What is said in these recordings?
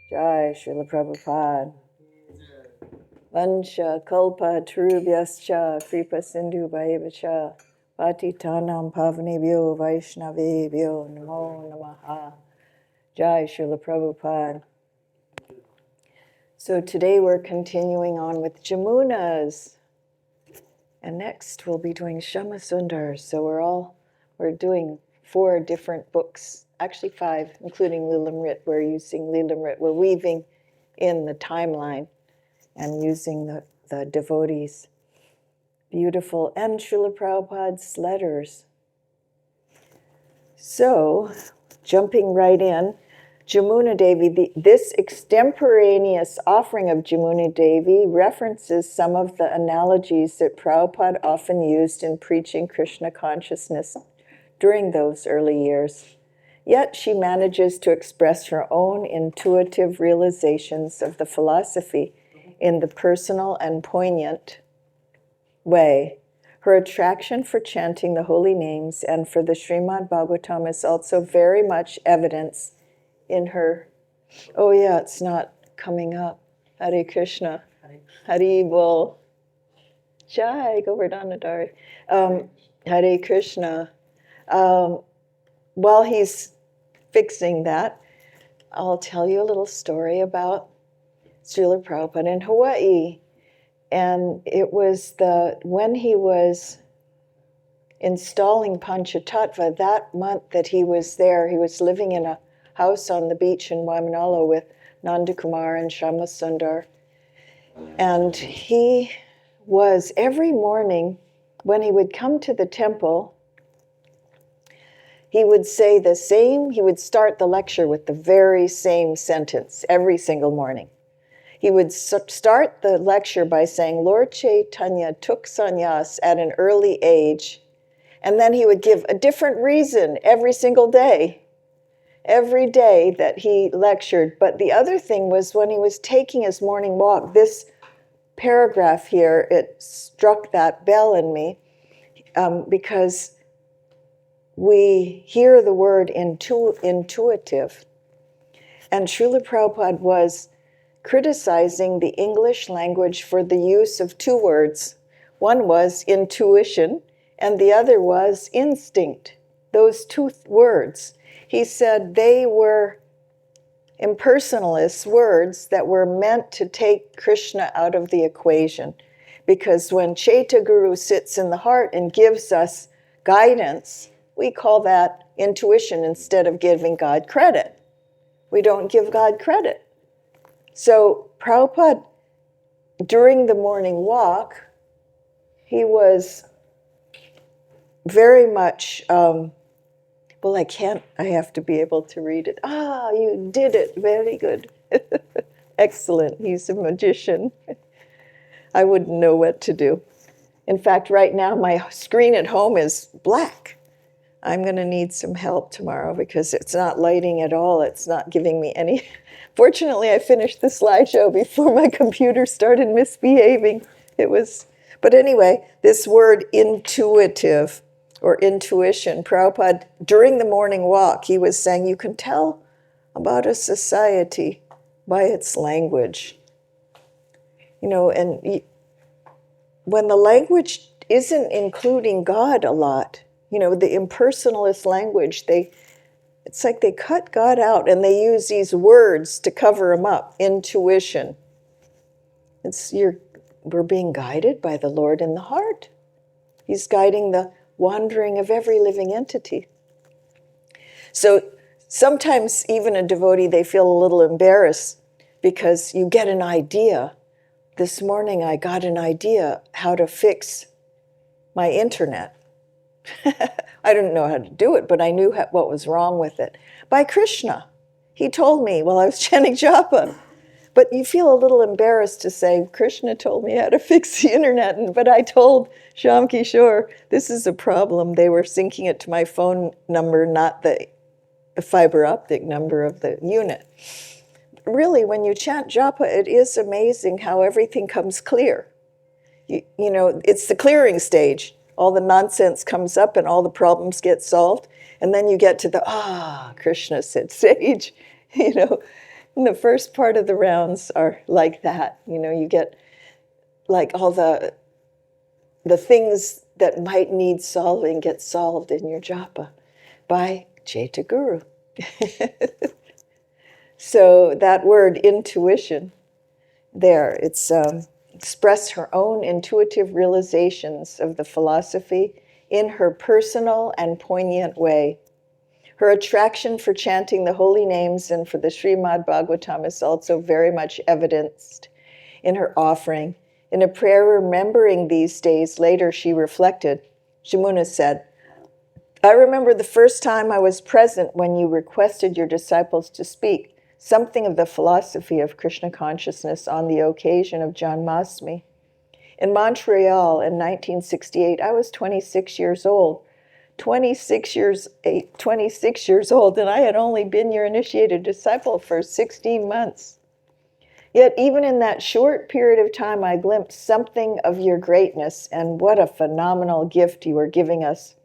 Jai Srila Prabhupada. Vansha kalpa tarubhyascha kripa sindhu bhayavacha patitanam pavanebhyo vaishnavebhyo namo namaha. Jai Srila Prabhupada. So today we're continuing on with Jamunas. And next we'll be doing Shama Sundar. So we're doing 4 different books, actually 5, including Lilamrita. We're using Lilamrita. We're weaving in the timeline and using the devotees. Beautiful. And Srila Prabhupada's letters. So, jumping right in, Yamuna Devi, this extemporaneous offering of Yamuna Devi references some of the analogies that Prabhupada often used in preaching Krishna consciousness during those early years. Yet she manages to express her own intuitive realizations of the philosophy in the personal and poignant way. Her attraction for chanting the holy names and for the Srimad Bhagavatam is also very much evidence in her, oh yeah, it's not coming up. Hare Krishna. Hari Bol. Jai Govardhanadari. Hare Krishna. While he's fixing that, I'll tell you a little story about Srila Prabhupada in Hawaii. And it was when he was installing Panchatattva, that month that he was there, he was living in a house on the beach in Waimanalo with Nanda Kumar and Shama Sundar. And he was, every morning when he would come to the temple, he would say the same, he would start the lecture with the very same sentence every single morning. He would start the lecture by saying, Lord Chaitanya took sannyas at an early age, and then he would give a different reason every single day. Every day that he lectured. But the other thing was when he was taking his morning walk, this paragraph here, it struck that bell in me because we hear the word intuitive. And Srila Prabhupada was criticizing the English language for the use of 2 words. One was intuition, and the other was instinct. Those 2 words. He said they were impersonalist words that were meant to take Krishna out of the equation. Because when Chaita Guru sits in the heart and gives us guidance, we call that intuition instead of giving God credit. We don't give God credit. So Prabhupada, during the morning walk, he was very much... well, I have to be able to read it. Ah, you did it. Very good. Excellent. He's a magician. I wouldn't know what to do. In fact, right now, my screen at home is black. I'm going to need some help tomorrow because it's not lighting at all. It's not giving me any. Fortunately, I finished the slideshow before my computer started misbehaving. But anyway, this word intuitive, or intuition. Prabhupada, during the morning walk, he was saying, you can tell about a society by its language. And when the language isn't including God a lot, the impersonalist language, it's like they cut God out and they use these words to cover him up. Intuition. We're being guided by the Lord in the heart. He's guiding the wandering of every living entity. So sometimes even a devotee, they feel a little embarrassed because you get an idea. This morning I got an idea how to fix my internet. I didn't know how to do it, but I knew what was wrong with it. By Krishna. He told me while I was chanting japa. But you feel a little embarrassed to say, Krishna told me how to fix the internet, but I told Shyam Kishore, this is a problem. They were syncing it to my phone number, not the fiber optic number of the unit. Really, when you chant japa, it is amazing how everything comes clear. It's the clearing stage. All the nonsense comes up and all the problems get solved. And then you get to Krishna said sage, And the first part of the rounds are like that. You get like all the things that might need solving get solved in your japa by Jeta Guru. So that word intuition there, it's express her own intuitive realizations of the philosophy in her personal and poignant way. Her attraction for chanting the holy names and for the Srimad Bhagavatam is also very much evidenced in her offering. In a prayer remembering these days later, she reflected. Yamuna said, I remember the first time I was present when you requested your disciples to speak something of the philosophy of Krishna consciousness on the occasion of Janmashtami. In Montreal in 1968, I was 26 years old. 26 years old, and I had only been your initiated disciple for 16 months. Yet even in that short period of time, I glimpsed something of your greatness, and what a phenomenal gift you were giving us.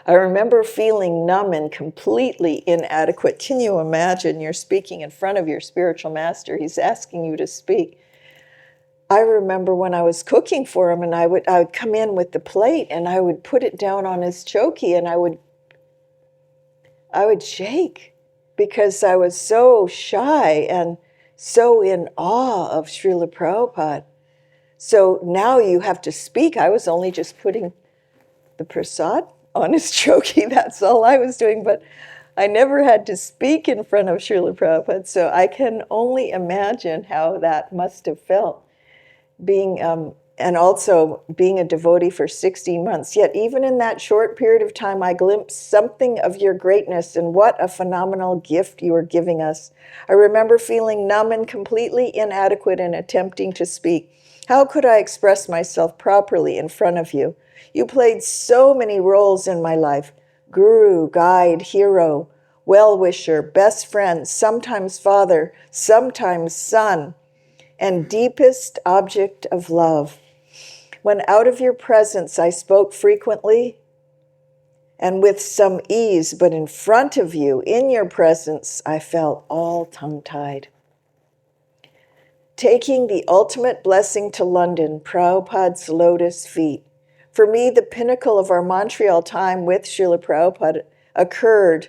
I remember feeling numb and completely inadequate. Can you imagine? You're speaking in front of your spiritual master. He's asking you to speak. I remember when I was cooking for him, and I would come in with the plate, and I would put it down on his chokey, and I would shake because I was so shy and so in awe of Srila Prabhupada. So now you have to speak. I was only just putting the prasad on his chokey. That's all I was doing. But I never had to speak in front of Srila Prabhupada. So I can only imagine how that must have felt, being and also being a devotee for 16 months. Yet even in that short period of time, I glimpsed something of your greatness, and what a phenomenal gift you were giving us. I remember feeling numb and completely inadequate in attempting to speak. How could I express myself properly in front of you? You played so many roles in my life: guru, guide, hero, well-wisher, best friend, sometimes father, sometimes son, and deepest object of love. When out of your presence I spoke frequently and with some ease, but in front of you, in your presence, I felt all tongue-tied. Taking the ultimate blessing to London, Prabhupada's lotus feet. For me, the pinnacle of our Montreal time with Srila Prabhupada occurred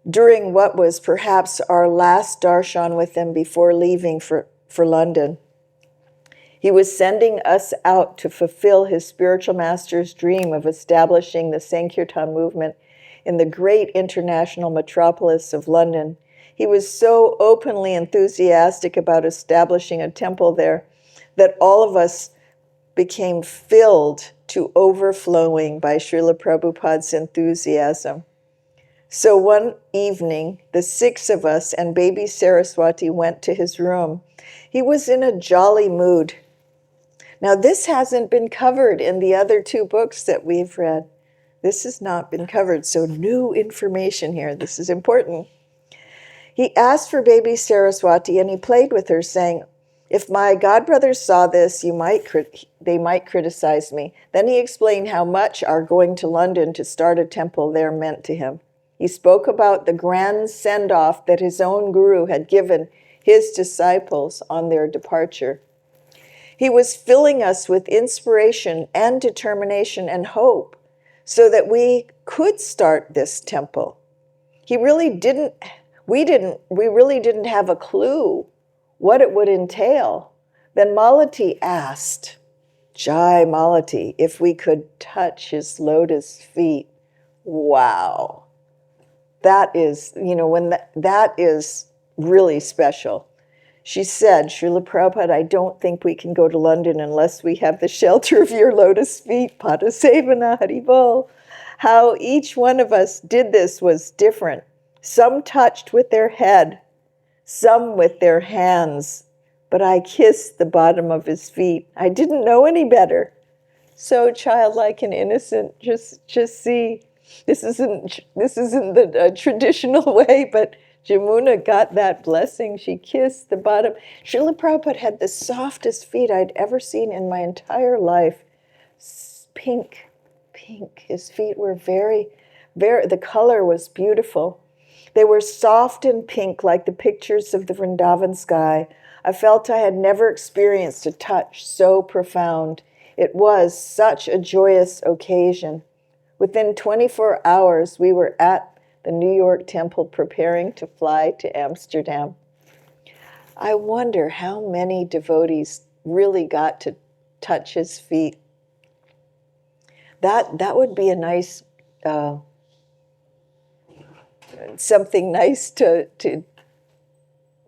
during what was perhaps our last darshan with him before leaving for London. He was sending us out to fulfill his spiritual master's dream of establishing the Sankirtan movement in the great international metropolis of London. He was so openly enthusiastic about establishing a temple there that all of us became filled to overflowing by Srila Prabhupada's enthusiasm. So one evening, the 6 of us and baby Saraswati went to his room. He was in a jolly mood. Now, this hasn't been covered in the other 2 books that we've read. This has not been covered, so new information here. This is important. He asked for baby Saraswati, and he played with her, saying, if my godbrothers saw this, they might criticize me. Then he explained how much our going to London to start a temple there meant to him. He spoke about the grand send-off that his own guru had given his disciples on their departure. He was filling us with inspiration and determination and hope so that we could start this temple. We really didn't have a clue what it would entail. Then Malati asked, Jai Malati, if we could touch his lotus feet. Wow. That is, that is really special. She said, Srila Prabhupada, I don't think we can go to London unless we have the shelter of your lotus feet. Padasevana Haribol. How each one of us did this was different. Some touched with their head, some with their hands, but I kissed the bottom of his feet. I didn't know any better. So childlike and innocent, just see, this isn't the traditional way, but Yamuna got that blessing. She kissed the bottom. Srila Prabhupada had the softest feet I'd ever seen in my entire life. Pink. His feet were very, very, the color was beautiful. They were soft and pink like the pictures of the Vrindavan sky. I felt I had never experienced a touch so profound. It was such a joyous occasion. Within 24 hours, we were at the New York temple preparing to fly to Amsterdam. I wonder how many devotees really got to touch his feet. That would be a nice, something nice to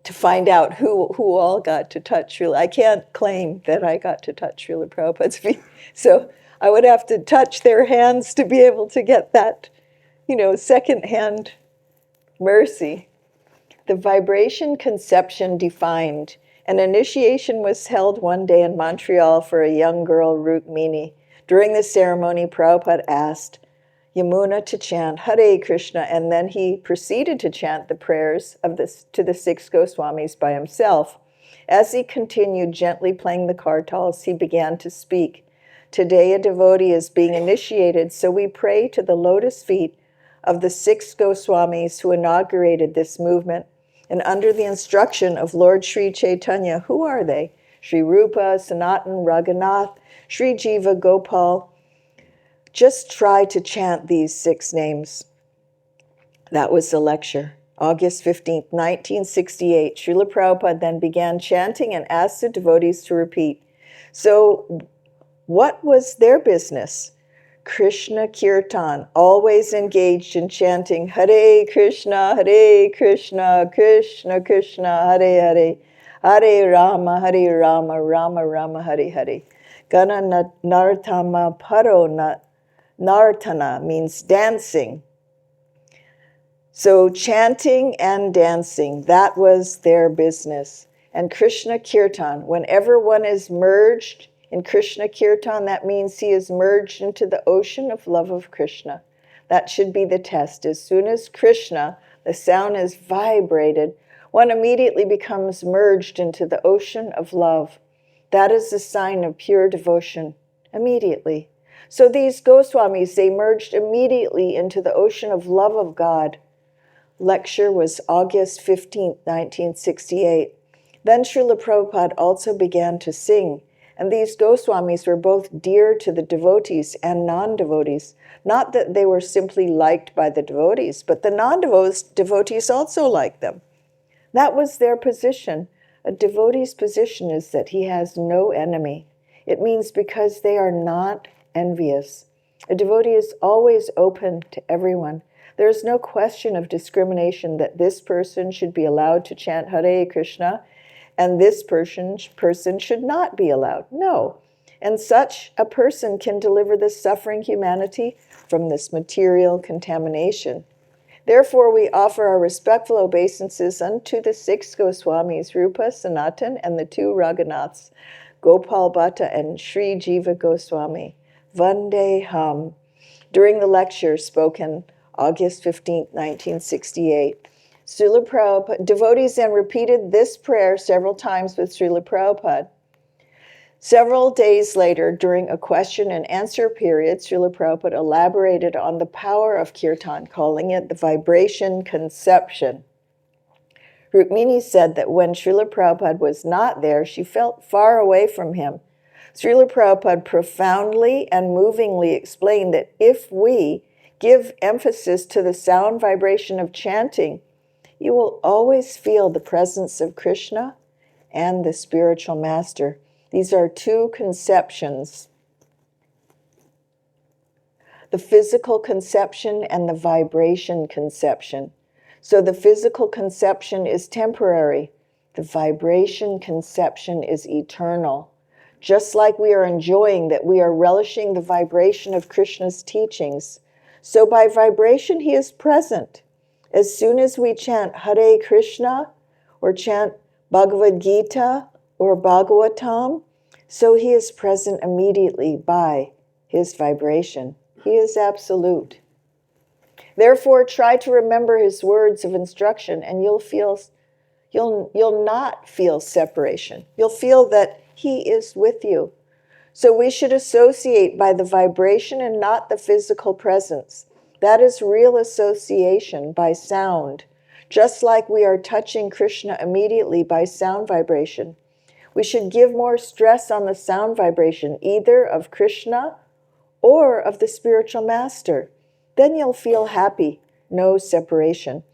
find out who all got to touch Srila. I can't claim that I got to touch Srila Prabhupada's feet, so I would have to touch their hands to be able to get that, second-hand mercy. The vibration conception defined. An initiation was held one day in Montreal for a young girl, Rukmini. During the ceremony, Prabhupada asked Yamuna to chant Hare Krishna, and then he proceeded to chant the prayers to the 6 Goswamis by himself. As he continued gently playing the kartals, he began to speak. Today a devotee is being initiated, so we pray to the lotus feet of the 6 Goswamis who inaugurated this movement. And under the instruction of Lord Sri Chaitanya, who are they? Sri Rupa, Sanatan, Raghunath, Sri Jiva, Gopal. Just try to chant these 6 names. That was the lecture. August 15th, 1968. Srila Prabhupada then began chanting and asked the devotees to repeat. So, what was their business? Krishna Kirtan, always engaged in chanting Hare Krishna, Krishna Krishna, Hare Hare, Hare Rama, Rama Rama, Hare Hare. Gana Nartama Paro Nartana means dancing. So chanting and dancing, that was their business. And Krishna Kirtan, whenever one is merged in Krishna Kirtan, that means he is merged into the ocean of love of Krishna. That should be the test. As soon as Krishna, the sound is vibrated, one immediately becomes merged into the ocean of love. That is the sign of pure devotion, immediately. So these Goswamis, they merged immediately into the ocean of love of God. Lecture was August 15th, 1968. Then Srila Prabhupada also began to sing. And these Goswamis were both dear to the devotees and non-devotees. Not that they were simply liked by the devotees, but the non-devotees also liked them. That was their position. A devotee's position is that he has no enemy. It means because they are not envious. A devotee is always open to everyone. There is no question of discrimination that this person should be allowed to chant Hare Krishna and this person should not be allowed. No. And such a person can deliver the suffering humanity from this material contamination. Therefore, we offer our respectful obeisances unto the 6 Goswamis, Rupa, Sanatan, and the 2 Raghunaths, Gopal Bhatta and Sri Jiva Goswami. Vandeham. During the lecture spoken August 15, 1968, Srila Prabhupada, devotees then repeated this prayer several times with Srila Prabhupada. Several days later, during a question and answer period, Srila Prabhupada elaborated on the power of kirtan, calling it the vibration conception. Rukmini said that when Srila Prabhupada was not there, she felt far away from him. Srila Prabhupada profoundly and movingly explained that if we give emphasis to the sound vibration of chanting, you will always feel the presence of Krishna and the spiritual master. These are 2 conceptions, the physical conception and the vibration conception. So the physical conception is temporary. The vibration conception is eternal. Just like we are enjoying that we are relishing the vibration of Krishna's teachings, so by vibration he is present. As soon as we chant Hare Krishna or chant Bhagavad-Gita or Bhagavatam, so he is present immediately by his vibration. He is absolute. Therefore, try to remember his words of instruction, and you'll not feel separation. You'll feel that he is with you. So we should associate by the vibration and not the physical presence. That is real association by sound. just like we are touching Krishna immediately by sound vibration. We should give more stress on the sound vibration, either of Krishna or of the spiritual master. Then you'll feel happy, no separation.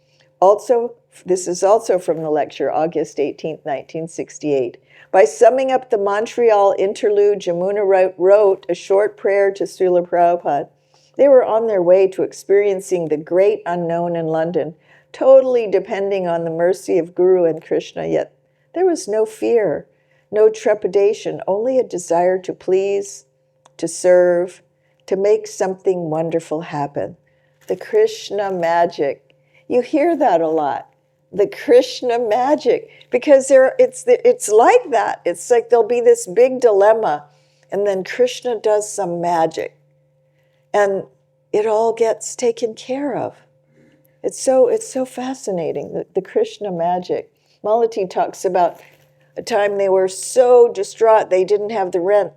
Also, this is also from the lecture, August 18th, 1968. By summing up the Montreal interlude, Yamuna wrote a short prayer to Srila Prabhupada. They were on their way to experiencing the great unknown in London, totally depending on the mercy of Guru and Krishna, yet there was no fear, no trepidation, only a desire to please, to serve, to make something wonderful happen. The Krishna magic. You hear that a lot. The Krishna magic. Because it's like that. It's like there'll be this big dilemma, and then Krishna does some magic. And it all gets taken care of. It's so fascinating, the Krishna magic. Mataji talks about a time they were so distraught they didn't have the rent.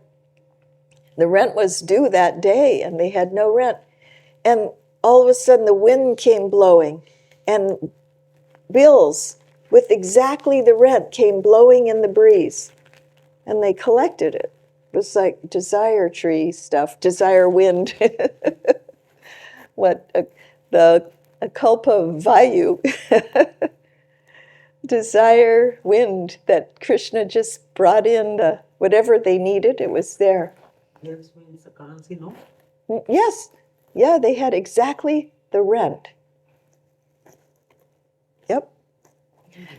The rent was due that day, and they had no rent. And all of a sudden, the wind came blowing, and bills with exactly the rent came blowing in the breeze. And they collected it. It was like desire tree stuff, desire wind. A kalpa vayu. Desire wind that Krishna just brought in, whatever they needed, it was there. Yes, means the currency, no? Yes. Yeah, they had exactly the rent. Yep.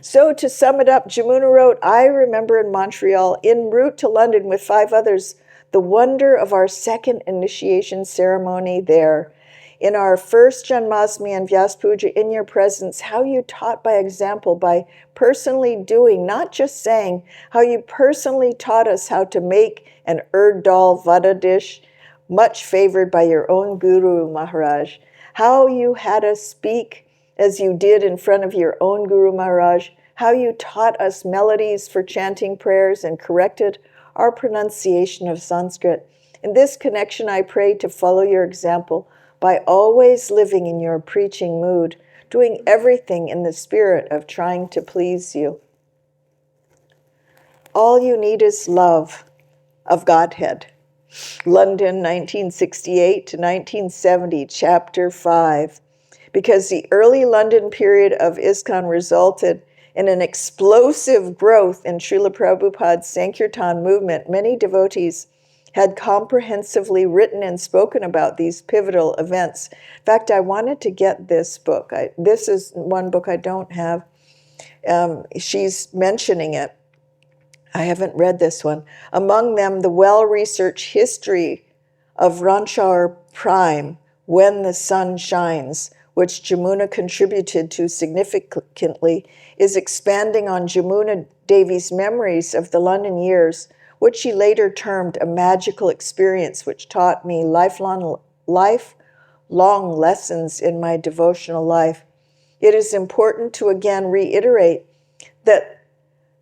So to sum it up, Yamuna wrote, I remember in Montreal, en route to London with 5 others, the wonder of our second initiation ceremony there. In our first Janmashtami and Vyas Puja, in your presence, how you taught by example, by personally doing, not just saying, how you personally taught us how to make an urd dal vada dish, much favored by your own Guru Maharaj. How you had us speak as you did in front of your own Guru Maharaj. How you taught us melodies for chanting prayers and corrected our pronunciation of Sanskrit. In this connection, I pray to follow your example by always living in your preaching mood, doing everything in the spirit of trying to please you. All you need is love of Godhead. London, 1968 to 1970, Chapter 5. Because the early London period of ISKCON resulted in an explosive growth in Srila Prabhupada's Sankirtan movement, many devotees had comprehensively written and spoken about these pivotal events. In fact, I wanted to get this book. This is one book I don't have. She's mentioning it. I haven't read this one. Among them, the well-researched history of Ranchar Prime, When the Sun Shines, which Yamuna contributed to significantly, is expanding on Yamuna Devi's memories of the London years, which she later termed a magical experience which taught me lifelong lessons in my devotional life. It is important to again reiterate that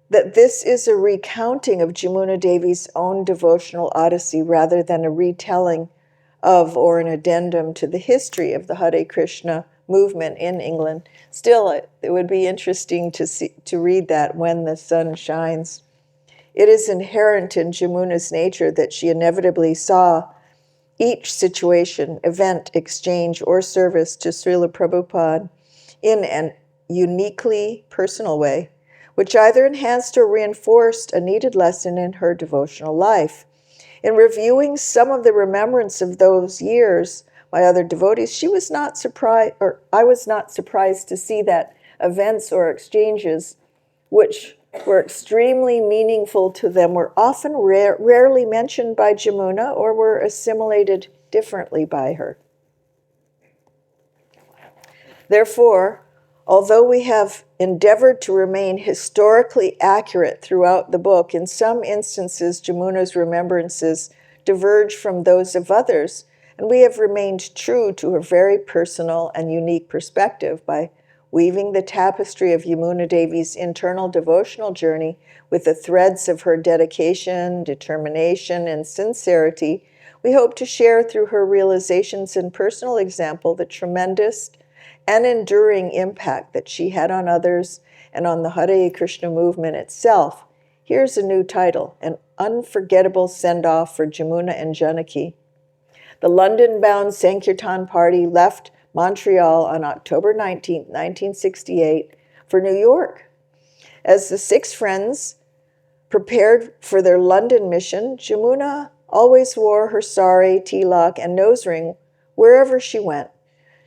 this is a recounting of Yamuna Devi's own devotional odyssey rather than a retelling of or an addendum to the history of the Hare Krishna movement in England. Still, it would be interesting to read that, When the Sun Shines. It is inherent in Yamuna's nature that she inevitably saw each situation, event, exchange, or service to Srila Prabhupada in an uniquely personal way, which either enhanced or reinforced a needed lesson in her devotional life. In reviewing some of the remembrance of those years by other devotees, I was not surprised to see that events or exchanges which were extremely meaningful to them were often rarely mentioned by Yamuna or were assimilated differently by her. Therefore, although we have endeavored to remain historically accurate throughout the book, in some instances Yamuna's remembrances diverge from those of others, and we have remained true to her very personal and unique perspective by weaving the tapestry of Yamuna Devi's internal devotional journey with the threads of her dedication, determination, and sincerity. We hope to share through her realizations and personal example the tremendous and enduring impact that she had on others and on the Hare Krishna movement itself, here's a new title, An Unforgettable Send-Off for Yamuna and Janaki. The London-bound Sankirtan party left Montreal on October 19, 1968, for New York. As the 6 friends prepared for their London mission, Yamuna always wore her sari, tilak, and nose ring wherever she went.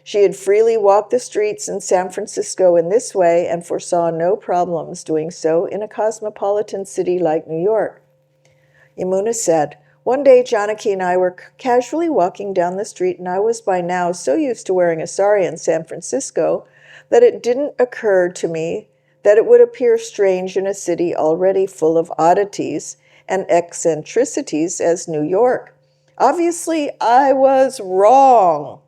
She had freely walked the streets in San Francisco in this way and foresaw no problems doing so in a cosmopolitan city like New York. Yamuna said, "One day Janaki and I were casually walking down the street, and I was by now so used to wearing a sari in San Francisco that it didn't occur to me that it would appear strange in a city already full of oddities and eccentricities as New York. Obviously, I was wrong."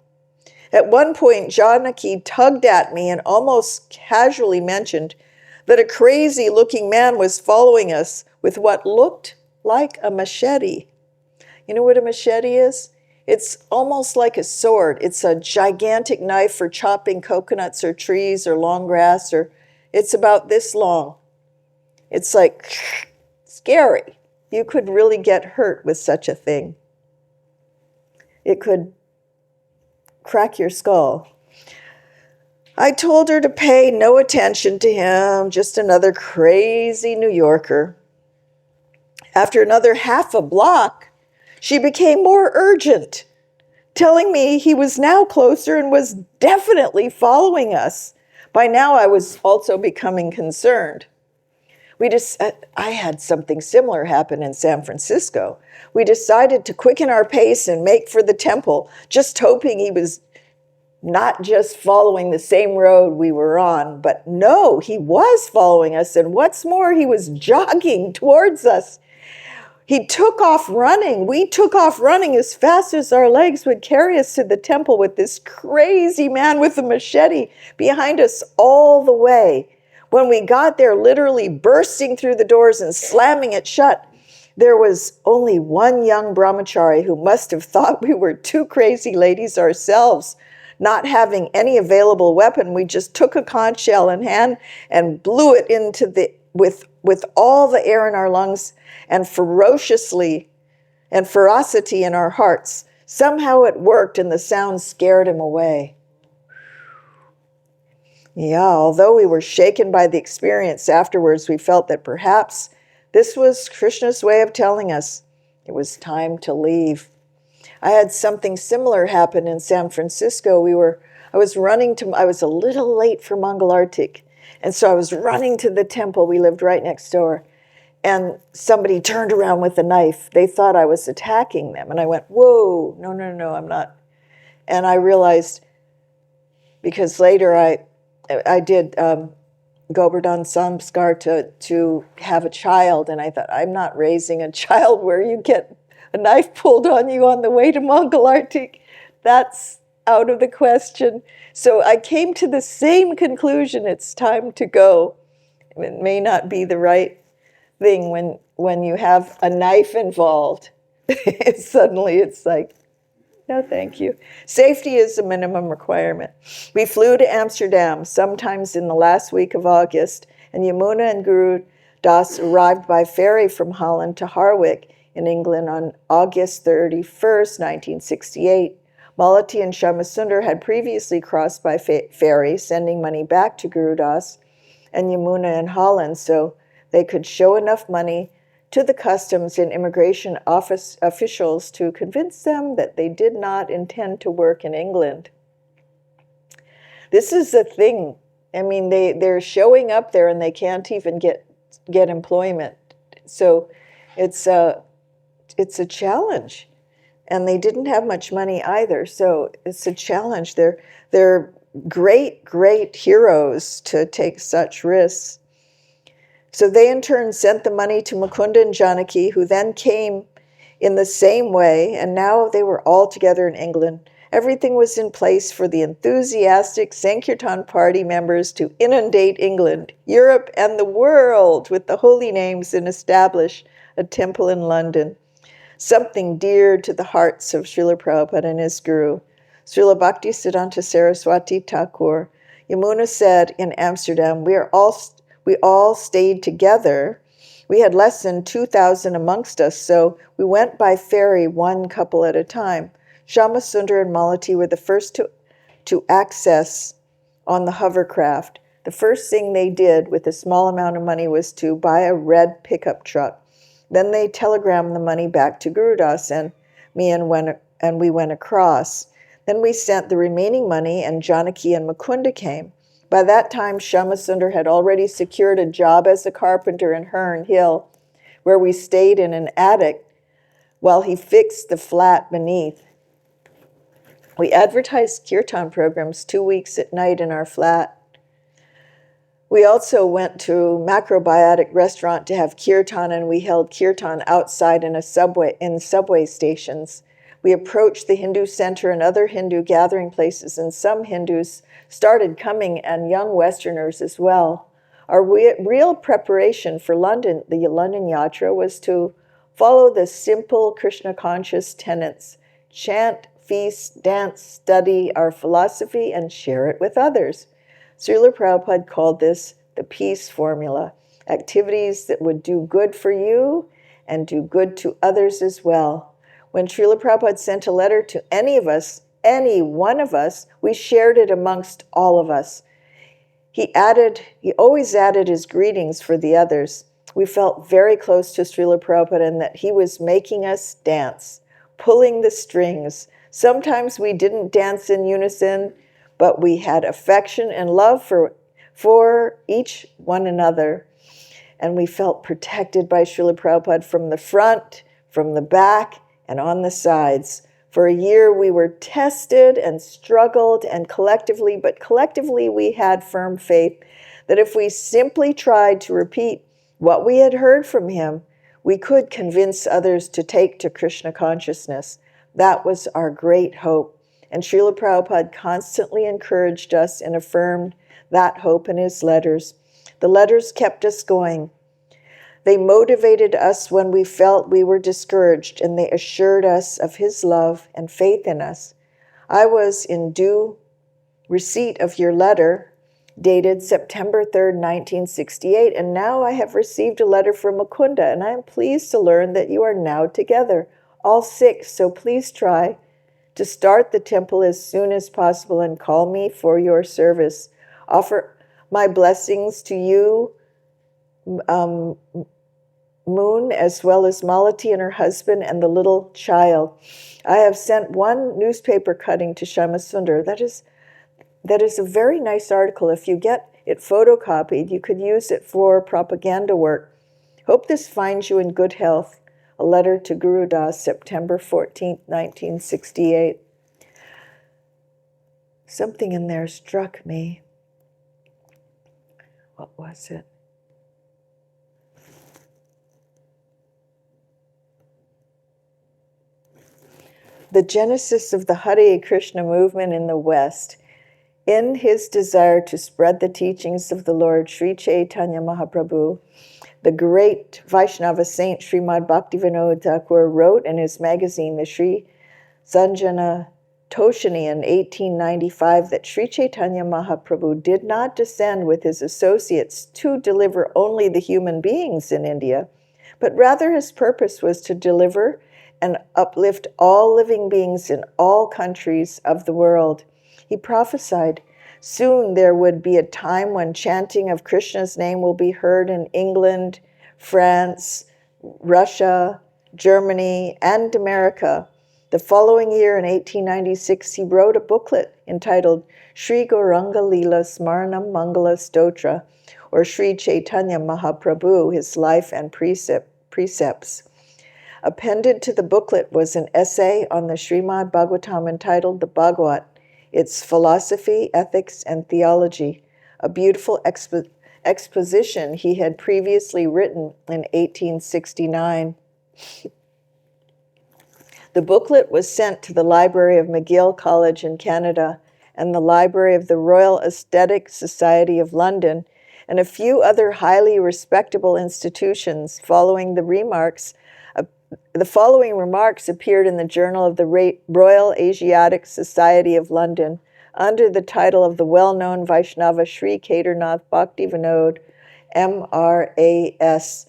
At one point, Janaki tugged at me and almost casually mentioned that a crazy-looking man was following us with what looked like a machete. You know what a machete is? It's almost like a sword. It's a gigantic knife for chopping coconuts or trees or long grass, or it's about this long. It's like scary. You could really get hurt with such a thing. It could crack your skull. I told her to pay no attention to him, just another crazy New Yorker. After another half a block, she became more urgent, telling me he was now closer and was definitely following us. By now, I was also becoming concerned. I had something similar happen in San Francisco. We decided to quicken our pace and make for the temple, just hoping he was not just following the same road we were on, but no, he was following us, and what's more, he was jogging towards us. He took off running. We took off running as fast as our legs would carry us to the temple with this crazy man with a machete behind us all the way. When we got there, literally bursting through the doors and slamming it shut, there was only one young brahmachari who must have thought we were 2 crazy ladies ourselves. Not having any available weapon, we just took a conch shell in hand and blew it into with all the air in our lungs and ferocity in our hearts. Somehow it worked, and the sound scared him away. Yeah, although we were shaken by the experience afterwards, we felt that perhaps this was Krishna's way of telling us it was time to leave. I had something similar happen in San Francisco. I was a little late for Mangalartik, and so I was running to the temple. We lived right next door, and somebody turned around with a knife. They thought I was attacking them, and I went, "Whoa, no, I'm not." And I realized, because later I did Govardhan Samskar to have a child, and I thought, I'm not raising a child where you get a knife pulled on you on the way to Mangalartik. That's out of the question. So I came to the same conclusion. It's time to go. It may not be the right thing when you have a knife involved. Suddenly it's like, no, thank you. Safety is a minimum requirement. We flew to Amsterdam sometimes in the last week of August, and Yamuna and Guru Das arrived by ferry from Holland to Harwich in England on August 31st, 1968. Malati and Shamasundar had previously crossed by ferry, sending money back to Guru Das and Yamuna in Holland so they could show enough money to the customs and immigration office officials to convince them that they did not intend to work in England. This is the thing. I mean, they're showing up there and they can't even get employment. So it's a challenge. And they didn't have much money either, so it's a challenge. They're great heroes to take such risks. So they in turn sent the money to Mukunda and Janaki, who then came in the same way, and now they were all together in England. Everything was in place for the enthusiastic Sankirtan party members to inundate England, Europe, and the world with the holy names and establish a temple in London, something dear to the hearts of Srila Prabhupada and his guru. Srila Bhaktisiddhanta Saraswati Thakur, Yamuna said in Amsterdam, we all stayed together. We had less than 2,000 amongst us, so we went by ferry one couple at a time. Shamasundar and Malati were the first to access on the hovercraft. The first thing they did with a small amount of money was to buy a red pickup truck. Then they telegrammed the money back to Gurudas and me, and we went across. Then we sent the remaining money, and Janaki and Mukunda came. By that time, Shamasundar had already secured a job as a carpenter in Herne Hill, where we stayed in an attic while he fixed the flat beneath. We advertised kirtan programs 2 weeks at night in our flat. We also went to macrobiotic restaurant to have kirtan, and we held kirtan outside in subway stations. We approached the Hindu center and other Hindu gathering places, and some Hindus started coming, and young Westerners as well. Our real preparation for London, the London Yatra, was to follow the simple Krishna-conscious tenets: chant, feast, dance, study our philosophy, and share it with others. Srila Prabhupada called this the peace formula, activities that would do good for you and do good to others as well. When Srila Prabhupada sent a letter to any one of us, we shared it amongst all of us. He always added his greetings for the others. We felt very close to Srila Prabhupada and that he was making us dance, pulling the strings. Sometimes we didn't dance in unison, but we had affection and love for each one another. And we felt protected by Srila Prabhupada from the front, from the back, and on the sides. For a year we were tested and struggled, and collectively we had firm faith that if we simply tried to repeat what we had heard from him, we could convince others to take to Krishna consciousness. That was our great hope. And Srila Prabhupada constantly encouraged us and affirmed that hope in his letters. The letters kept us going. They motivated us when we felt we were discouraged, and they assured us of his love and faith in us. I was in due receipt of your letter, dated September 3rd, 1968, and now I have received a letter from Mukunda, and I am pleased to learn that you are now together, all 6, so please try to start the temple as soon as possible and call me for your service. Offer my blessings to you, Moon, as well as Malati and her husband and the little child. I have sent one newspaper cutting to Shamasundar. That is a very nice article. If you get it photocopied, you could use it for propaganda work. Hope this finds you in good health. A letter to Guru Das, September 14th, 1968. Something in there struck me. What was it? The genesis of the Hare Krishna movement in the West. In his desire to spread the teachings of the Lord Sri Chaitanya Mahaprabhu, the great Vaishnava saint Srimad Bhaktivinoda Thakur wrote in his magazine, the Sri Sanjana Toshani, in 1895, that Sri Chaitanya Mahaprabhu did not descend with his associates to deliver only the human beings in India, but rather his purpose was to deliver and uplift all living beings in all countries of the world. He prophesied, soon there would be a time when chanting of Krishna's name will be heard in England, France, Russia, Germany, and America. The following year, in 1896, he wrote a booklet entitled Sri Gauranga Leela Smaranam Mangala Stotra, or Sri Chaitanya Mahaprabhu, his life and precepts. Appended to the booklet was an essay on the Srimad Bhagavatam entitled The Bhagavat, its philosophy, ethics, and theology, a beautiful exposition he had previously written in 1869. The booklet was sent to the library of McGill College in Canada and the library of the Royal Aesthetic Society of London and a few other highly respectable institutions. Following the remarks The following remarks appeared in the Journal of the Royal Asiatic Society of London under the title of the well-known Vaishnava Sri Kedarnath Bhaktivinoda M.R.A.S.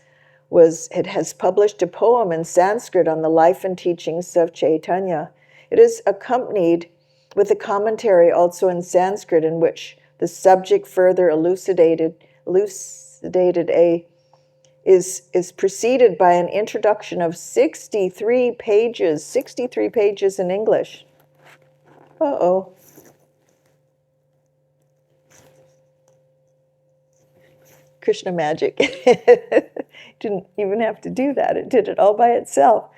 It has published a poem in Sanskrit on the life and teachings of Chaitanya. It is accompanied with a commentary also in Sanskrit in which the subject further elucidated is preceded by an introduction of 63 pages in English. Uh-oh. Krishna magic. Didn't even have to do that. It did it all by itself.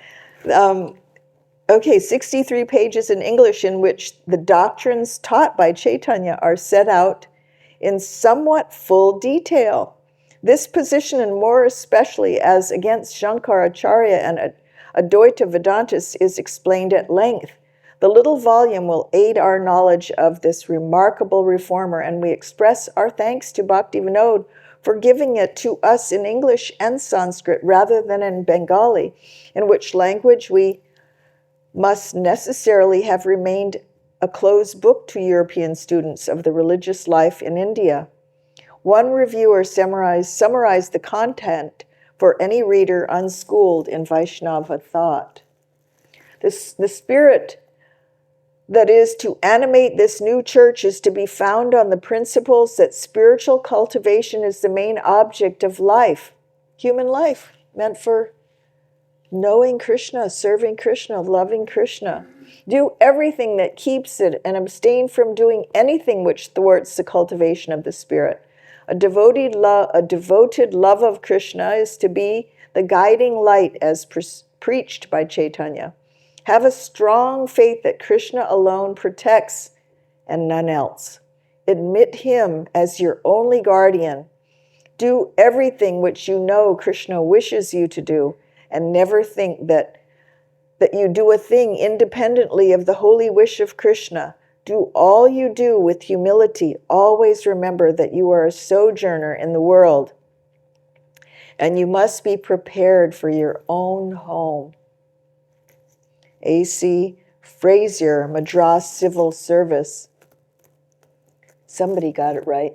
63 pages in English in which the doctrines taught by Chaitanya are set out in somewhat full detail. This position, and more especially as against Shankaracharya and Advaita Vedantis, is explained at length. The little volume will aid our knowledge of this remarkable reformer, and we express our thanks to Bhaktivinoda for giving it to us in English and Sanskrit rather than in Bengali, in which language we must necessarily have remained a closed book to European students of the religious life in India. One reviewer summarized the content for any reader unschooled in Vaishnava thought. The spirit that is to animate this new church is to be found on the principles that spiritual cultivation is the main object of life, human life, meant for knowing Krishna, serving Krishna, loving Krishna. Do everything that keeps it and abstain from doing anything which thwarts the cultivation of the spirit. A devoted love of Krishna is to be the guiding light as preached by Chaitanya. Have a strong faith that Krishna alone protects and none else. Admit him as your only guardian. Do everything which you know Krishna wishes you to do, and never think that you do a thing independently of the holy wish of Krishna. Do all you do with humility. Always remember that you are a sojourner in the world, and you must be prepared for your own home. A.C. Frazier, Madras Civil Service. Somebody got it right.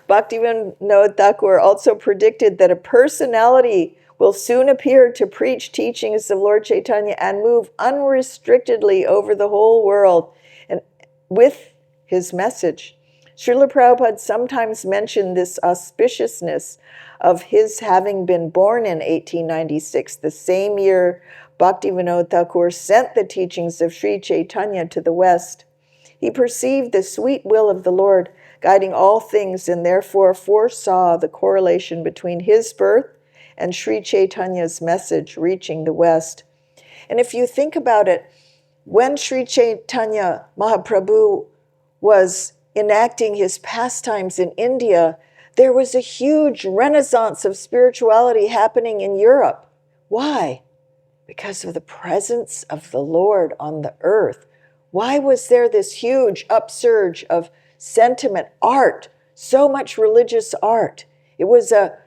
Bhaktivinoda Thakur also predicted that a personality will soon appear to preach teachings of Lord Chaitanya and move unrestrictedly over the whole world and with his message. Srila Prabhupada sometimes mentioned this auspiciousness of his having been born in 1896, the same year Bhaktivinoda Thakur sent the teachings of Sri Chaitanya to the West. He perceived the sweet will of the Lord guiding all things and therefore foresaw the correlation between his birth and Sri Chaitanya's message reaching the West. And if you think about it, when Sri Chaitanya Mahaprabhu was enacting his pastimes in India, there was a huge renaissance of spirituality happening in Europe. Why? Because of the presence of the Lord on the earth. Why was there this huge upsurge of sentiment, art, so much religious art? It was a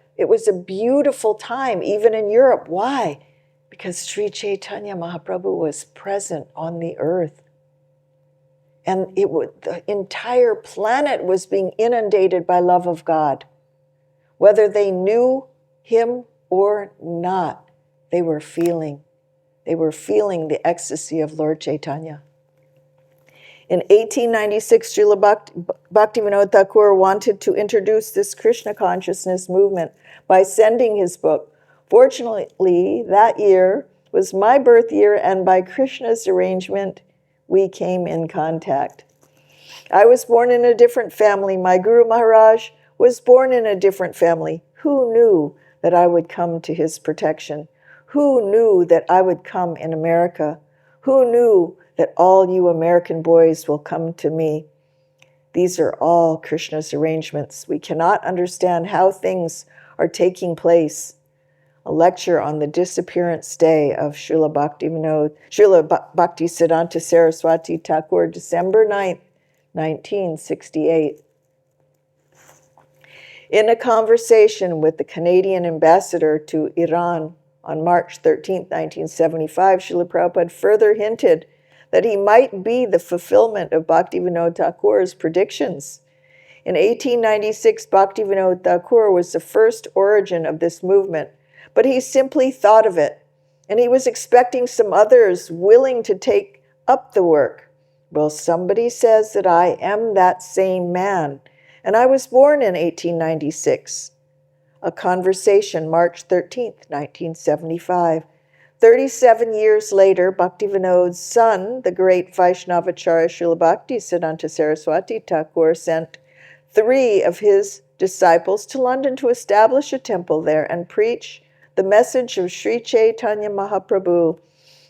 beautiful time, even in Europe. Why? Because Sri Chaitanya Mahaprabhu was present on the earth. And the entire planet was being inundated by love of God. Whether they knew him or not, they were feeling the ecstasy of Lord Chaitanya. In 1896, Srila Bhaktivinoda Thakur wanted to introduce this Krishna consciousness movement by sending his book. Fortunately, that year was my birth year, and by Krishna's arrangement, we came in contact. I was born in a different family. My Guru Maharaj was born in a different family. Who knew that I would come to his protection? Who knew that I would come in America? Who knew that all you American boys will come to me? These are all Krishna's arrangements. We cannot understand how things are taking place. A lecture on the disappearance day of Srila Bhaktisiddhanta Saraswati Thakur, December 9th, 1968. In a conversation with the Canadian ambassador to Iran On March 13, 1975, Srila Prabhupada further hinted that he might be the fulfillment of Bhaktivinoda Thakur's predictions. In 1896, Bhaktivinoda Thakur was the first origin of this movement, but he simply thought of it, and he was expecting some others willing to take up the work. Well, somebody says that I am that same man, and I was born in 1896. A conversation, March 13th, 1975. 37 years later, Bhaktivinoda's son, the great Vaishnavacharya Srila Bhaktisiddhanta Saraswati Thakur, sent 3 of his disciples to London to establish a temple there and preach the message of Sri Chaitanya Mahaprabhu.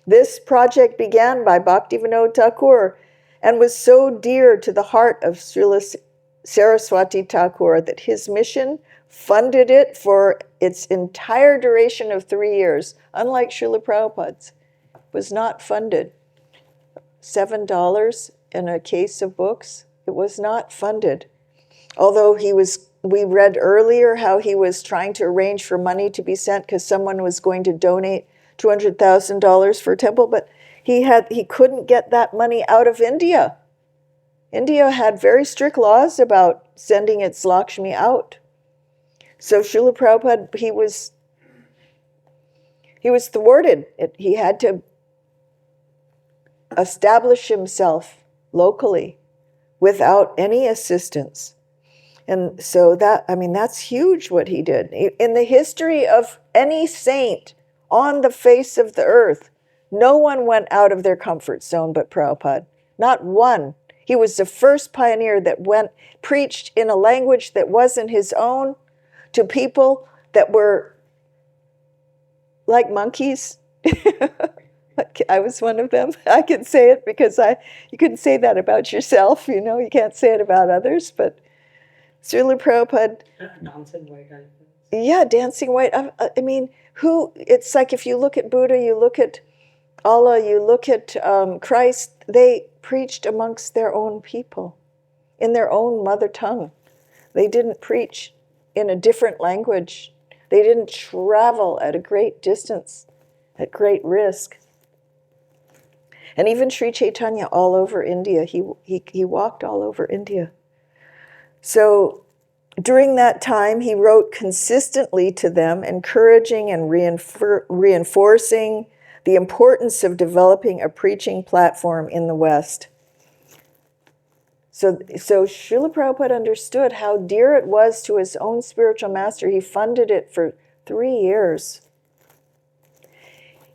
This project began by Bhaktivinoda Thakur and was so dear to the heart of Srila Saraswati Thakur that his mission funded it for its entire duration of 3 years, unlike Srila Prabhupada's. It was not funded. $7 in a case of books, it was not funded. Although we read earlier how he was trying to arrange for money to be sent because someone was going to donate $200,000 for a temple, but he couldn't get that money out of India. India had very strict laws about sending its Lakshmi out. So Srila Prabhupada, he was thwarted. He had to establish himself locally without any assistance. And so that's huge what he did. In the history of any saint on the face of the earth, no one went out of their comfort zone but Prabhupada. Not one. He was the first pioneer that preached in a language that wasn't his own, to people that were like monkeys. I was one of them. I can say it because you couldn't say that about yourself, you can't say it about others, but Srila Prabhupada... Dancing white elephants. Yeah, dancing white. It's like if you look at Buddha, you look at Allah, you look at Christ, they preached amongst their own people, in their own mother tongue. They didn't preach in a different language. They didn't travel at a great distance, at great risk. And even Sri Chaitanya all over India, he walked all over India. So during that time, he wrote consistently to them, encouraging and reinforcing the importance of developing a preaching platform in the West. So Srila Prabhupada understood how dear it was to his own spiritual master. He funded it for 3 years.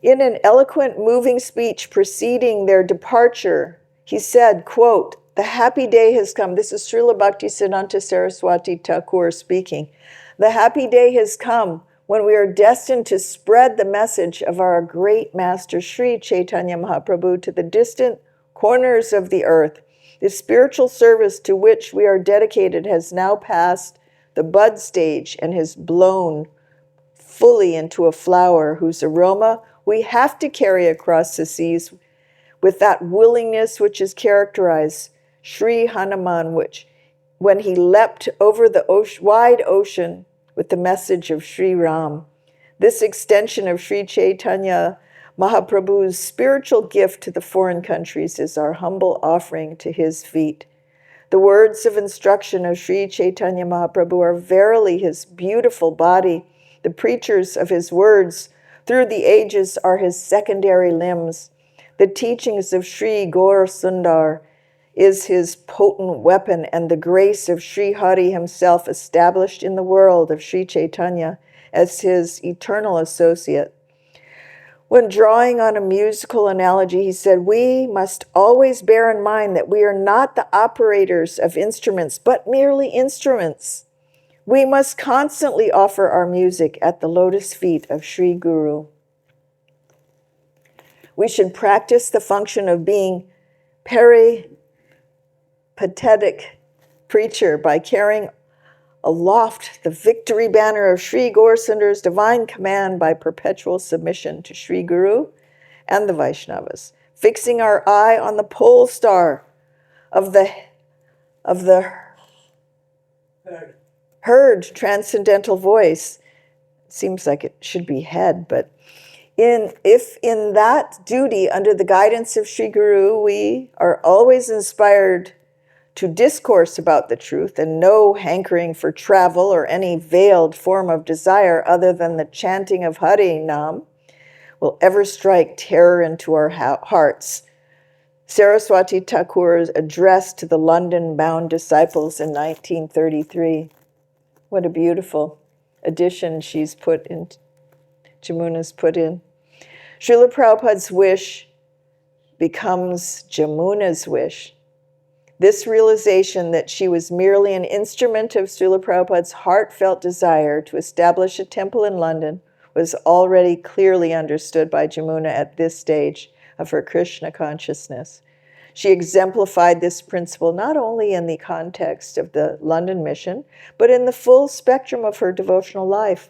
In an eloquent, moving speech preceding their departure, he said, quote, "The happy day has come." This is Srila Bhaktisiddhanta Saraswati Thakur speaking. "The happy day has come when we are destined to spread the message of our great master Sri Chaitanya Mahaprabhu to the distant corners of the earth. The spiritual service to which we are dedicated has now passed the bud stage and has blown fully into a flower whose aroma we have to carry across the seas with that willingness which has characterized Sri Hanuman, which, when he leapt over the wide ocean with the message of Sri Ram. This extension of Sri Chaitanya Mahaprabhu's spiritual gift to the foreign countries is our humble offering to his feet. The words of instruction of Sri Chaitanya Mahaprabhu are verily his beautiful body. The preachers of his words through the ages are his secondary limbs. The teachings of Sri Gaur Sundar is his potent weapon, and the grace of Sri Hari himself established in the world of Sri Chaitanya as his eternal associate. When drawing on a musical analogy, he said, "We must always bear in mind that we are not the operators of instruments, but merely instruments. We must constantly offer our music at the lotus feet of Sri Guru. We should practice the function of being peripatetic preacher by carrying aloft the victory banner of Sri Gaur Sundar's divine command by perpetual submission to Sri Guru and the Vaishnavas, fixing our eye on the pole star of the heard transcendental voice." seems like it should be head, but if in that duty, under the guidance of Sri Guru, we are always inspired to discourse about the truth and no hankering for travel or any veiled form of desire other than the chanting of Hare Nam will ever strike terror into our hearts. Saraswati Thakur's address to the London-bound disciples in 1933. What a beautiful addition she's put in, Yamuna's put in. Srila Prabhupada's wish becomes Yamuna's wish. This realization that she was merely an instrument of Srila Prabhupada's heartfelt desire to establish a temple in London was already clearly understood by Yamuna at this stage of her Krishna consciousness. She exemplified this principle not only in the context of the London mission, but in the full spectrum of her devotional life.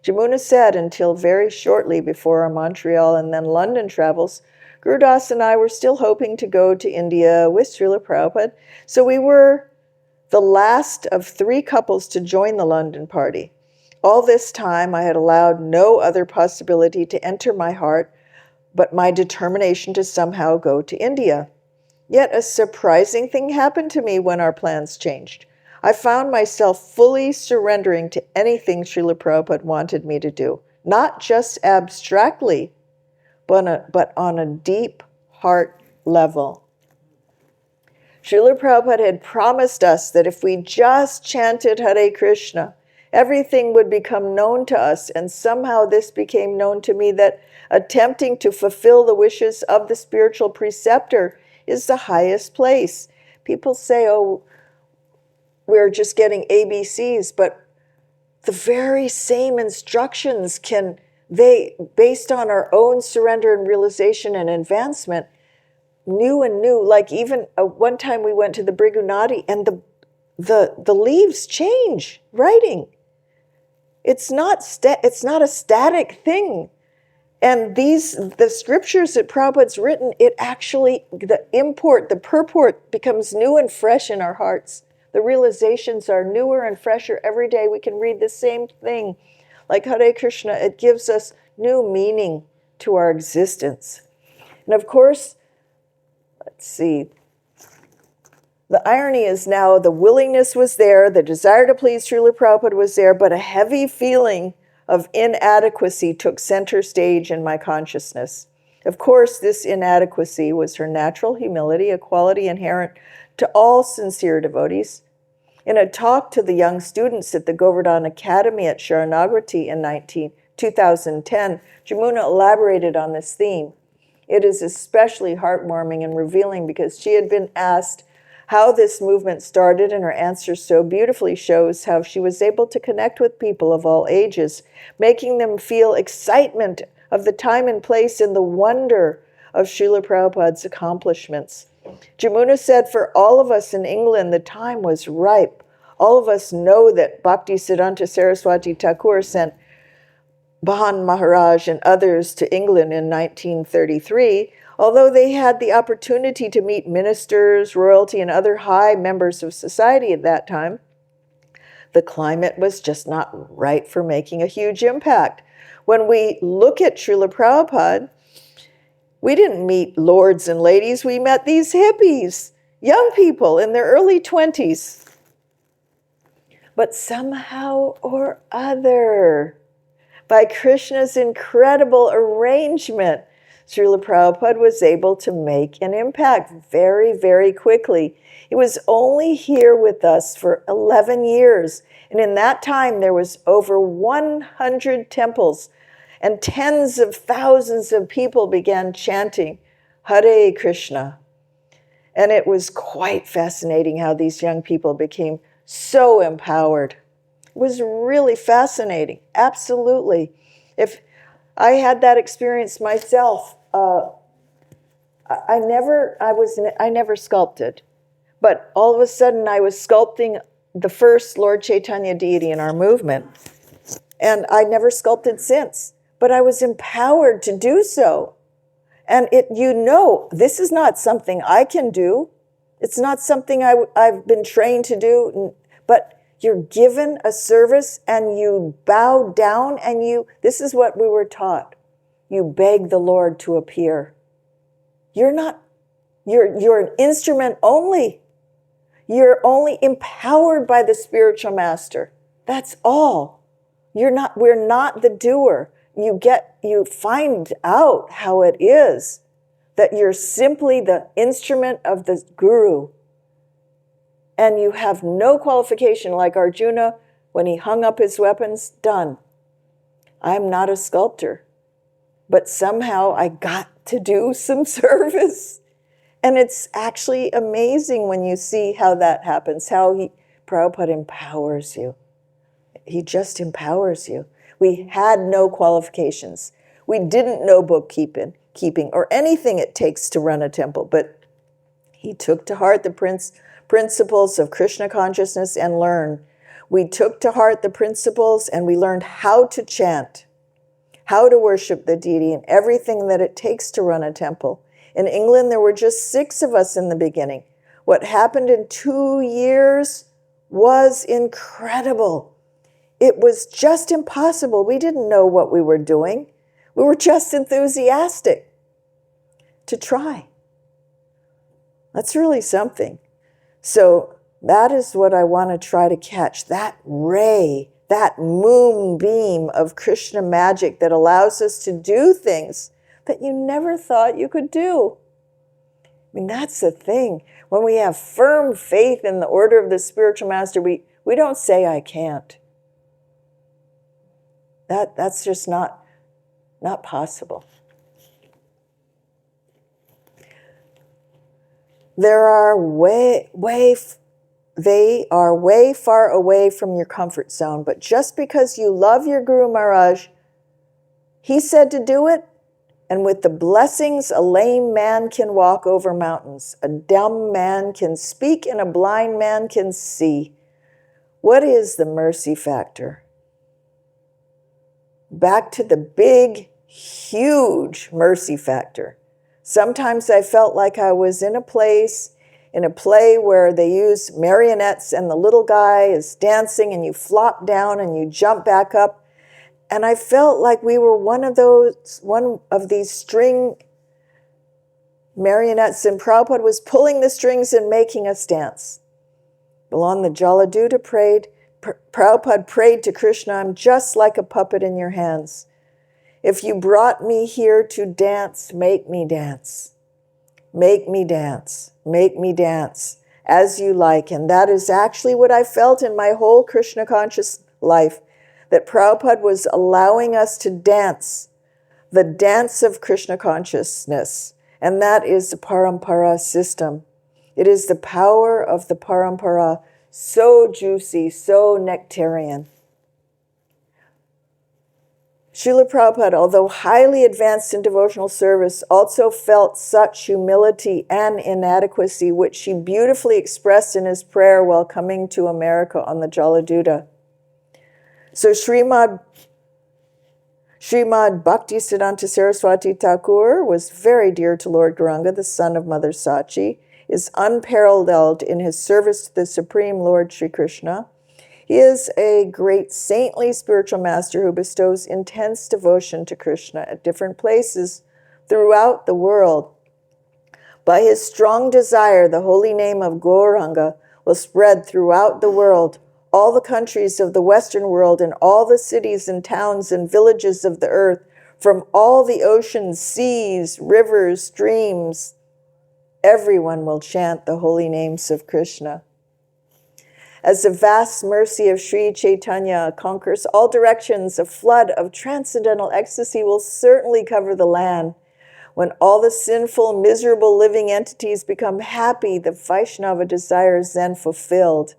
Yamuna said until very shortly before our Montreal and then London travels, Gurudas and I were still hoping to go to India with Srila Prabhupada, so we were the last of 3 couples to join the London party. All this time I had allowed no other possibility to enter my heart but my determination to somehow go to India. Yet a surprising thing happened to me when our plans changed. I found myself fully surrendering to anything Srila Prabhupada wanted me to do, not just abstractly, but on a deep heart level. Srila Prabhupada had promised us that if we just chanted Hare Krishna, everything would become known to us, and somehow this became known to me that attempting to fulfill the wishes of the spiritual preceptor is the highest place. People say, oh, we're just getting ABCs, but the very same instructions based on our own surrender and realization and advancement, new and new, like even one time we went to the Brigunati and the leaves change, writing. It's not a static thing. And the scriptures that Prabhupada's written, it actually, the purport becomes new and fresh in our hearts. The realizations are newer and fresher every day. We can read the same thing. Like Hare Krishna, it gives us new meaning to our existence. And of course, let's see, the irony is now the willingness was there, the desire to please Srila Prabhupada was there, but a heavy feeling of inadequacy took center stage in my consciousness. Of course, this inadequacy was her natural humility, a quality inherent to all sincere devotees. In a talk to the young students at the Govardhan Academy at Sharanagati in 2010, Yamuna elaborated on this theme. It is especially heartwarming and revealing because she had been asked how this movement started, and her answer so beautifully shows how she was able to connect with people of all ages, making them feel excitement of the time and place and the wonder of Srila Prabhupada's accomplishments. Yamuna said, for all of us in England, the time was ripe. All of us know that Bhaktisiddhanta Saraswati Thakur sent Bahan Maharaj and others to England in 1933, although they had the opportunity to meet ministers, royalty, and other high members of society at that time. The climate was just not right for making a huge impact. When we look at Srila Prabhupada, we didn't meet lords and ladies, we met these hippies, young people in their early 20s. But somehow or other, by Krishna's incredible arrangement, Srila Prabhupada was able to make an impact very, very quickly. He was only here with us for 11 years, and in that time there was over 100 temples, and tens of thousands of people began chanting Hare Krishna. And it was quite fascinating how these young people became so empowered. It was really fascinating, absolutely. If I had that experience myself, I never sculpted, but all of a sudden I was sculpting the first Lord Chaitanya deity in our movement, and I never sculpted since, but I was empowered to do so. And this is not something I can do. It's not something I've been trained to do, but You're given a service and you bow down and this is what we were taught. You beg the Lord to appear. You're an instrument only. You're only empowered by the spiritual master. That's all. We're not the doer. You find out how it is that you're simply the instrument of the guru. And you have no qualification, like Arjuna, when he hung up his weapons, done. I'm not a sculptor, but somehow I got to do some service. And it's actually amazing when you see how that happens, how Prabhupada empowers you. He just empowers you. We had no qualifications. We didn't know bookkeeping or anything it takes to run a temple, but he took to heart the principles of Krishna consciousness and learned. We took to heart the principles and we learned how to chant, how to worship the deity, and everything that it takes to run a temple. In England, there were just 6 of us in the beginning. What happened in 2 years was incredible. It was just impossible. We didn't know what we were doing. We were just enthusiastic to try. That's really something. So that is what I want to try to catch, that ray, that moonbeam of Krishna magic that allows us to do things that you never thought you could do. I mean, that's the thing. When we have firm faith in the order of the spiritual master, we don't say, I can't. That's just not possible. They are way far away from your comfort zone, but just because you love your Guru Maharaj, he said to do it, and with the blessings, a lame man can walk over mountains, a dumb man can speak, and a blind man can see. What is the mercy factor? Back to the big, huge mercy factor. Sometimes I felt like I was in a play where they use marionettes and the little guy is dancing and you flop down and you jump back up. And I felt like we were one of these string marionettes, and Prabhupada was pulling the strings and making us dance. Along the Jaladuta Prabhupada prayed to Krishna, I'm just like a puppet in your hands. If you brought me here to dance, make me dance. Make me dance. Make me dance as you like. And that is actually what I felt in my whole Krishna conscious life, that Prabhupada was allowing us to dance, the dance of Krishna consciousness. And that is the parampara system. It is the power of the parampara, so juicy, so nectarian. Srila Prabhupada, although highly advanced in devotional service, also felt such humility and inadequacy, which he beautifully expressed in his prayer while coming to America on the Jaladuta. So Srimad Bhaktisiddhanta Saraswati Thakur was very dear to Lord Gauranga, the son of Mother Sachi, is unparalleled in his service to the Supreme Lord Sri Krishna. He is a great saintly spiritual master who bestows intense devotion to Krishna at different places throughout the world. By his strong desire, the holy name of Gauranga will spread throughout the world, all the countries of the Western world, and all the cities and towns and villages of the earth, from all the oceans, seas, rivers, streams. Everyone will chant the holy names of Krishna. As the vast mercy of Sri Chaitanya conquers all directions, a flood of transcendental ecstasy will certainly cover the land. When all the sinful, miserable living entities become happy, the Vaishnava desire is then fulfilled.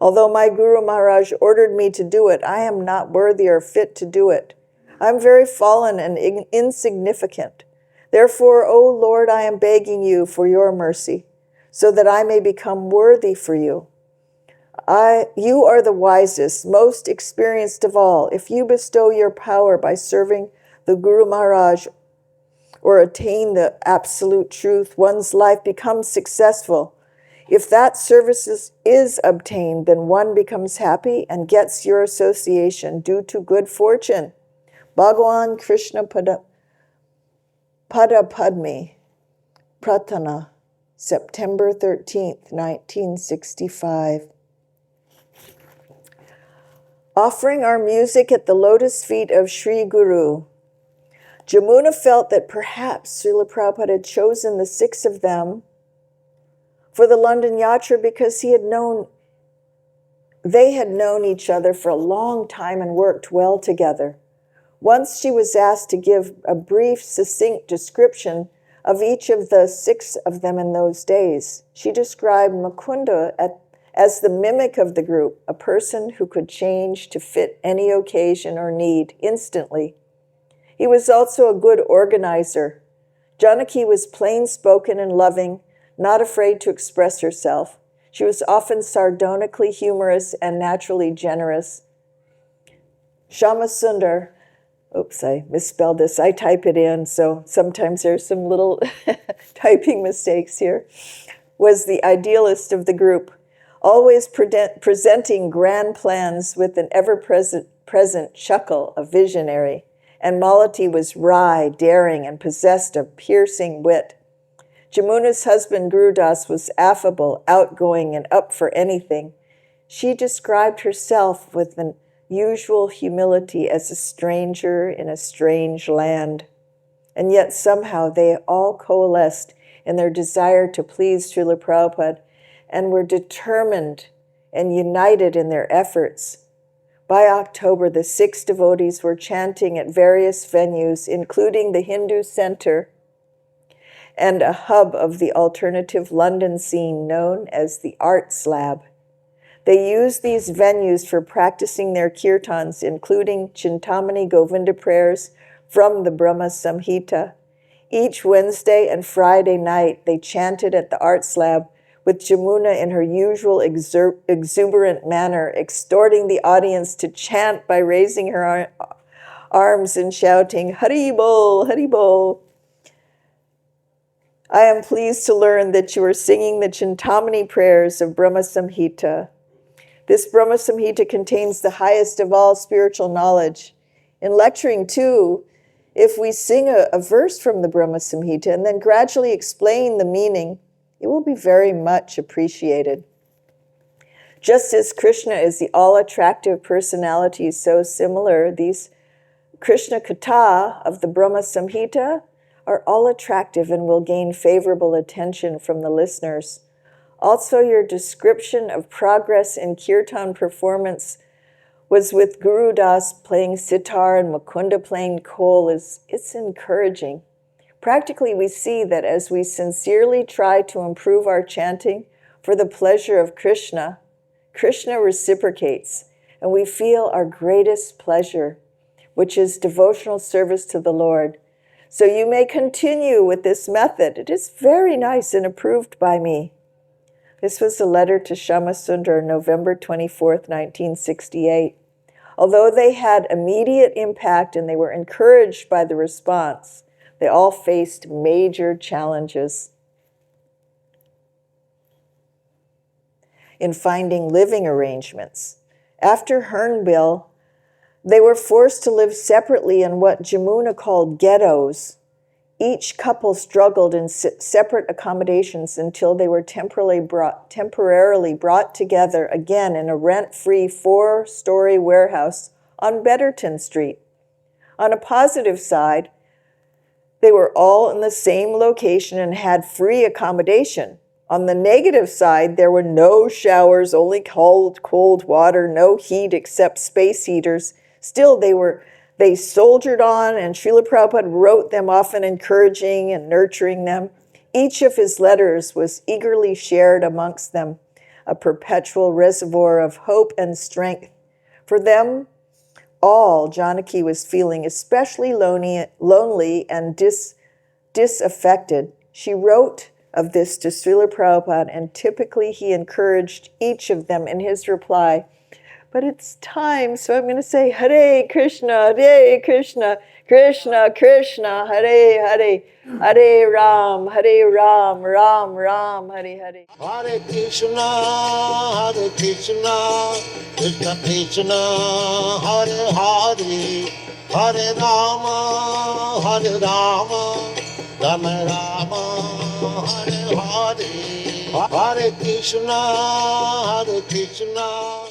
Although my Guru Maharaj ordered me to do it, I am not worthy or fit to do it. I am very fallen and insignificant. Therefore, O Lord, I am begging you for your mercy, so that I may become worthy for you. You are the wisest, most experienced of all. If you bestow your power by serving the Guru Maharaj or attain the absolute truth, one's life becomes successful. If that service is obtained, then one becomes happy and gets your association due to good fortune. Bhagavan Krishna Pada Padmi, Pratana, September 13th, 1965. Offering our music at the lotus feet of Sri Guru. Yamuna felt that perhaps Srila Prabhupada had chosen the 6 of them for the London Yatra because they had known each other for a long time and worked well together. Once she was asked to give a brief, succinct description of each of the 6 of them in those days. She described Mukunda as the mimic of the group, a person who could change to fit any occasion or need instantly. He was also a good organizer. Janaki was plain-spoken and loving, not afraid to express herself. She was often sardonically humorous and naturally generous. Shamasundar, oops, I misspelled this. I type it in, so sometimes there's some little typing mistakes here, was the idealist of the group, always presenting grand plans with an ever-present chuckle, a visionary. And Malati was wry, daring, and possessed of piercing wit. Jamuna's husband, Gurudas, was affable, outgoing, and up for anything. She described herself with an usual humility as a stranger in a strange land. And yet somehow they all coalesced in their desire to please Srila Prabhupada and were determined and united in their efforts. By October, the 6 devotees were chanting at various venues, including the Hindu Center and a hub of the alternative London scene known as the Arts Lab. They used these venues for practicing their kirtans, including Chintamani Govinda prayers from the Brahma Samhita. Each Wednesday and Friday night, they chanted at the Arts Lab with Yamuna in her usual exuberant manner, extorting the audience to chant by raising her arms and shouting, Hari Bol, Hari Bol. I am pleased to learn that you are singing the Chintamani prayers of Brahma Samhita. This Brahma Samhita contains the highest of all spiritual knowledge. In lecturing too, if we sing a verse from the Brahma Samhita and then gradually explain the meaning, it will be very much appreciated. Just as Krishna is the all-attractive personality so similar, these Krishna Katha of the Brahma Samhita are all attractive and will gain favorable attention from the listeners. Also, your description of progress in kirtan performance was with Guru Das playing sitar and Mukunda playing khol. It's encouraging. Practically, we see that as we sincerely try to improve our chanting for the pleasure of Krishna, Krishna reciprocates, and we feel our greatest pleasure, which is devotional service to the Lord. So you may continue with this method. It is very nice and approved by me. This was a letter to Shamasundar, November 24th, 1968. Although they had immediate impact and they were encouraged by the response, they all faced major challenges in finding living arrangements. After Hernbill, they were forced to live separately in what Yamuna called ghettos. Each couple struggled in separate accommodations until they were temporarily brought together again in a rent-free 4-story warehouse on Betterton Street. On a positive side, they were all in the same location and had free accommodation. On the negative side, there were no showers, only cold water, no heat except space heaters. Still, they soldiered on, and Srila Prabhupada wrote them, often encouraging and nurturing them. Each of his letters was eagerly shared amongst them, a perpetual reservoir of hope and strength. For them all, Janaki was feeling especially lonely and disaffected. She wrote of this to Srila Prabhupada, and typically he encouraged each of them in his reply But it's time, so I'm going to say Hare Krishna, Krishna Krishna, Hare Hare, Hare Ram, Ram Ram, Hare Hare. Hare Krishna, Krishna Krishna, Hare Hare, Hare Rama, Rama Rama, Hare Hare. Hare Krishna, Krishna.